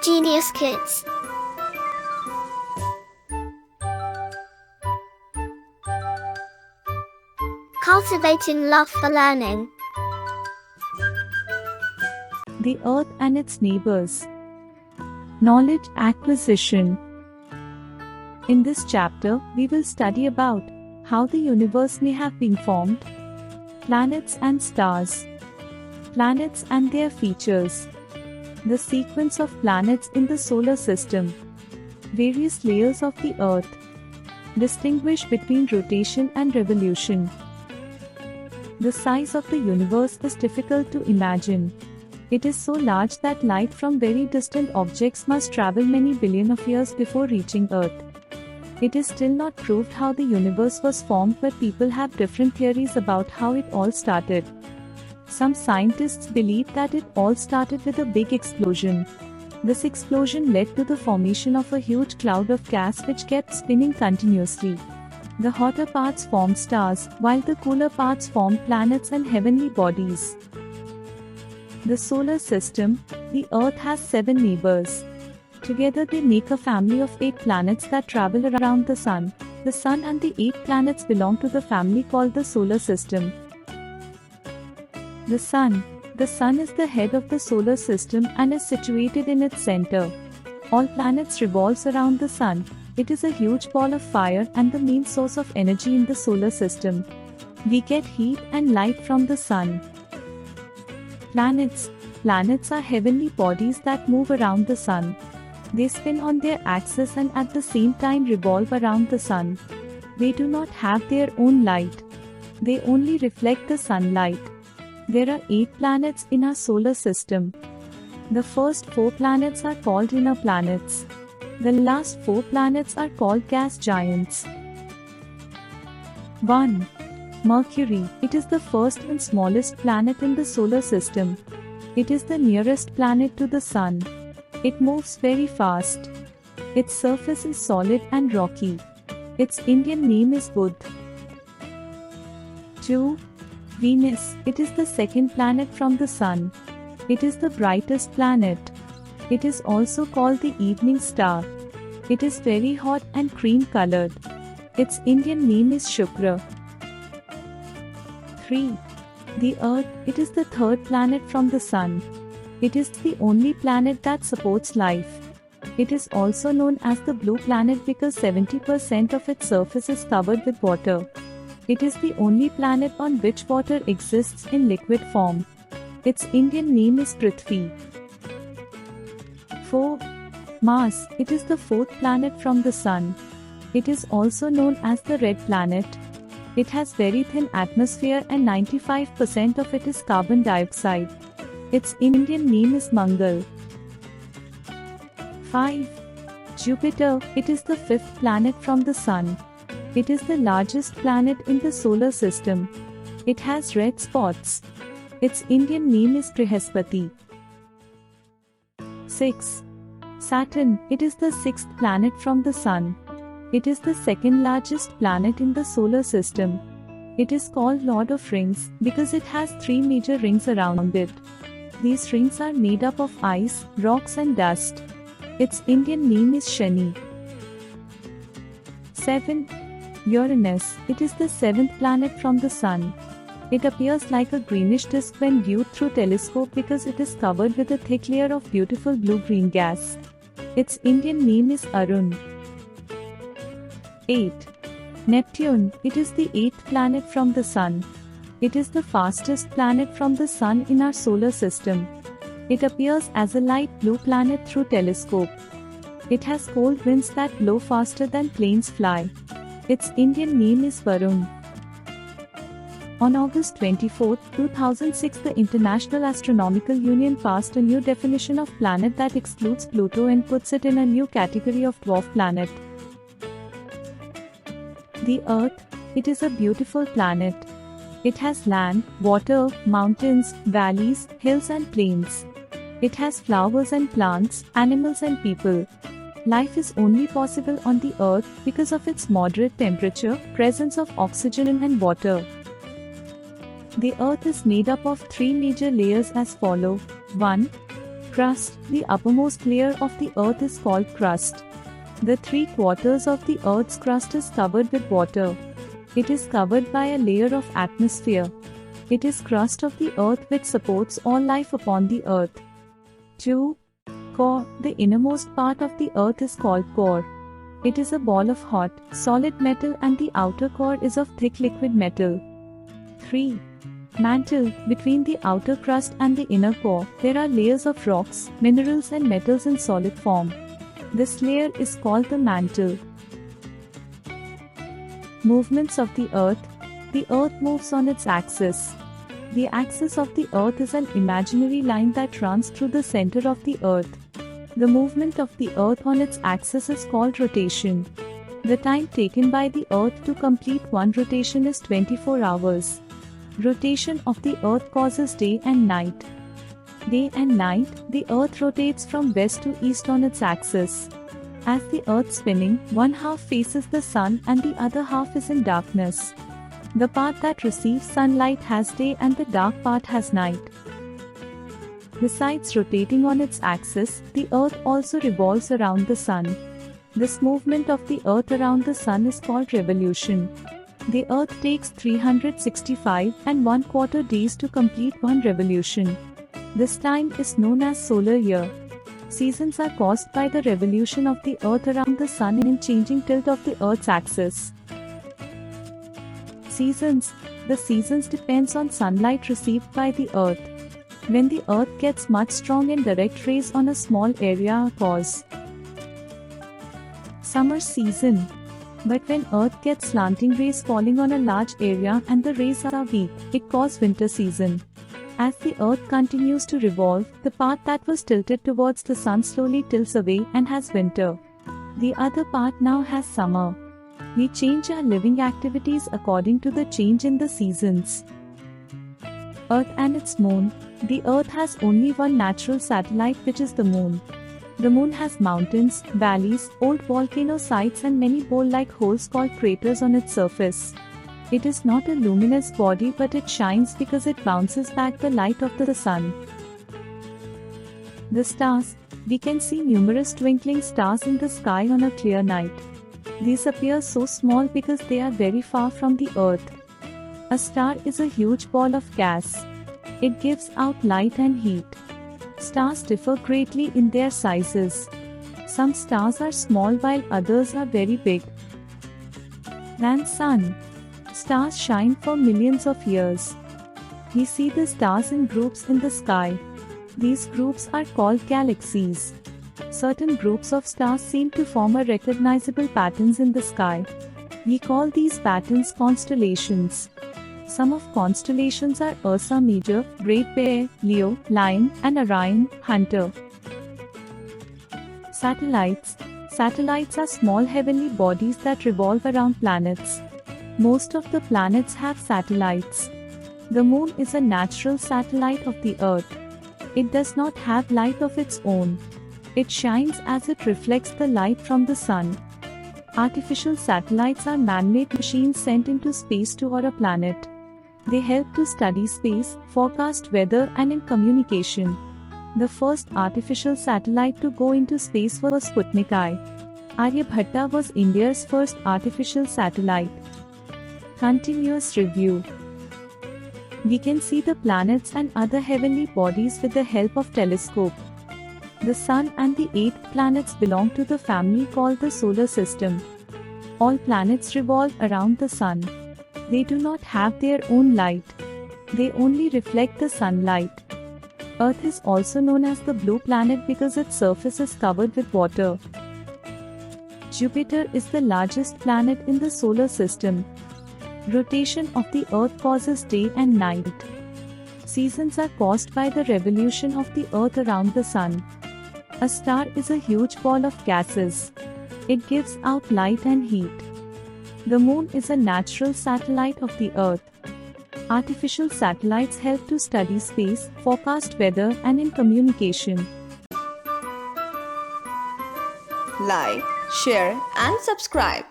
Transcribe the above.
Genius Kids. Cultivating love for learning. The Earth and its neighbors. Knowledge acquisition. In this chapter, we will study about how the universe may have been formed, planets and stars, planets and their features, the sequence of planets in the solar system, various layers of the Earth, distinguish between rotation and revolution. The size of the universe is difficult to imagine. It is so large that light from very distant objects must travel many billion of years before reaching Earth. It is still not proved how the universe was formed, but people have different theories about how it all started. Some scientists believe that it all started with a big explosion. This explosion led to the formation of a huge cloud of gas which kept spinning continuously. The hotter parts formed stars, while the cooler parts formed planets and heavenly bodies. The solar system, the Earth, has 7 neighbors. Together they make a family of 8 planets that travel around the Sun. The Sun and the 8 planets belong to the family called the solar system. The Sun is the head of the solar system and is situated in its center. All planets revolve around the Sun. It is a huge ball of fire and the main source of energy in the solar system. We get heat and light from the Sun. Planets are heavenly bodies that move around the Sun. They spin on their axis and at the same time revolve around the Sun. They do not have their own light. They only reflect the sunlight. There are 8 planets in our solar system. The first 4 planets are called inner planets. The last 4 planets are called gas giants. 1. Mercury. It is the first and smallest planet in the solar system. It is the nearest planet to the Sun. It moves very fast. Its surface is solid and rocky. Its Indian name is Buddh. 2. Venus. It is the second planet from the Sun. It is the brightest planet. It is also called the evening star. It is very hot and cream colored. Its Indian name is Shukra. 3. The Earth. It is the third planet from the Sun. It is the only planet that supports life. It is also known as the blue planet because 70% of its surface is covered with water. It is the only planet on which water exists in liquid form. Its Indian name is Prithvi. 4. Mars. It is the fourth planet from the Sun. It is also known as the red planet. It has very thin atmosphere and 95% of it is carbon dioxide. Its Indian name is Mangal. 5. Jupiter. It is the fifth planet from the Sun. It is the largest planet in the solar system. It has red spots. Its Indian name is Brihaspati. 6. Saturn. It is the sixth planet from the Sun. It is the second largest planet in the solar system. It is called Lord of Rings because it has 3 major rings around it. These rings are made up of ice, rocks and dust. Its Indian name is Shani. 7. Uranus. It is the 7th planet from the Sun. It appears like a greenish disk when viewed through telescope because it is covered with a thick layer of beautiful blue-green gas. Its Indian name is Arun. 8. Neptune. It is the 8th planet from the Sun. It is the fastest planet from the Sun in our solar system. It appears as a light blue planet through telescope. It has cold winds that blow faster than planes fly. Its Indian name is Varun. On August 24, 2006, the International Astronomical Union passed a new definition of planet that excludes Pluto and puts it in a new category of dwarf planet. The Earth. It is a beautiful planet. It has land, water, mountains, valleys, hills and plains. It has flowers and plants, animals and people. Life is only possible on the Earth because of its moderate temperature, presence of oxygen and water. The Earth is made up of 3 major layers as follow. 1. Crust. The uppermost layer of the earth is called crust. The 3/4 of the earth's crust is covered with water. It is covered by a layer of atmosphere. It is crust of the earth which supports all life upon the earth. 2. Core. The innermost part of the earth is called core. It is a ball of hot, solid metal and the outer core is of thick liquid metal. 3. Mantle. Between the outer crust and the inner core, there are layers of rocks, minerals and metals in solid form. This layer is called the mantle. Movements of the earth. The earth moves on its axis. The axis of the earth is an imaginary line that runs through the center of the earth. The movement of the earth on its axis is called rotation. The time taken by the earth to complete one rotation is 24 hours. Rotation of the earth causes day and night. Day and night, the earth rotates from west to east on its axis. As the earth spinning, one half faces the sun and the other half is in darkness. The part that receives sunlight has day and the dark part has night. Besides rotating on its axis, the earth also revolves around the sun. This movement of the earth around the sun is called revolution. The earth takes 365 and 1/4 days to complete one revolution. This time is known as solar year. Seasons are caused by the revolution of the earth around the sun in changing tilt of the earth's axis. Seasons. The seasons depends on sunlight received by the earth. When the earth gets much strong and direct rays on a small area are cause summer season. But when earth gets slanting rays falling on a large area and the rays are weak, it causes winter season. As the earth continues to revolve, the part that was tilted towards the sun slowly tilts away and has winter. The other part now has summer. We change our living activities according to the change in the seasons. Earth and its moon. The earth has only one natural satellite, which is the moon. The moon has mountains, valleys, old volcano sites and many bowl-like holes called craters on its surface. It is not a luminous body, but it shines because it bounces back the light of the sun. The stars. We can see numerous twinkling stars in the sky on a clear night. These appear so small because they are very far from the earth. A star is a huge ball of gas. It gives out light and heat. Stars differ greatly in their sizes. Some stars are small while others are very big. Than sun. Stars shine for millions of years. We see the stars in groups in the sky. These groups are called galaxies. Certain groups of stars seem to form a recognizable patterns in the sky. We call these patterns constellations. Some of constellations are Ursa Major, Great Bear, Leo, Lion, and Orion, Hunter. Satellites. Satellites are small heavenly bodies that revolve around planets. Most of the planets have satellites. The moon is a natural satellite of the earth. It does not have light of its own. It shines as it reflects the light from the sun. Artificial satellites are man-made machines sent into space to or a planet. They help to study space, forecast weather, and in communication. The first artificial satellite to go into space was Sputnik I. Aryabhatta was India's first artificial satellite. Continuous review. We can see the planets and other heavenly bodies with the help of telescope. The Sun and the 8 planets belong to the family called the solar system. All planets revolve around the Sun. They do not have their own light. They only reflect the sunlight. Earth is also known as the blue planet because its surface is covered with water. Jupiter is the largest planet in the solar system. Rotation of the Earth causes day and night. Seasons are caused by the revolution of the Earth around the Sun. A star is a huge ball of gases. It gives out light and heat. The Moon is a natural satellite of the Earth. Artificial satellites help to study space, forecast weather, and in communication. Like, share, and subscribe.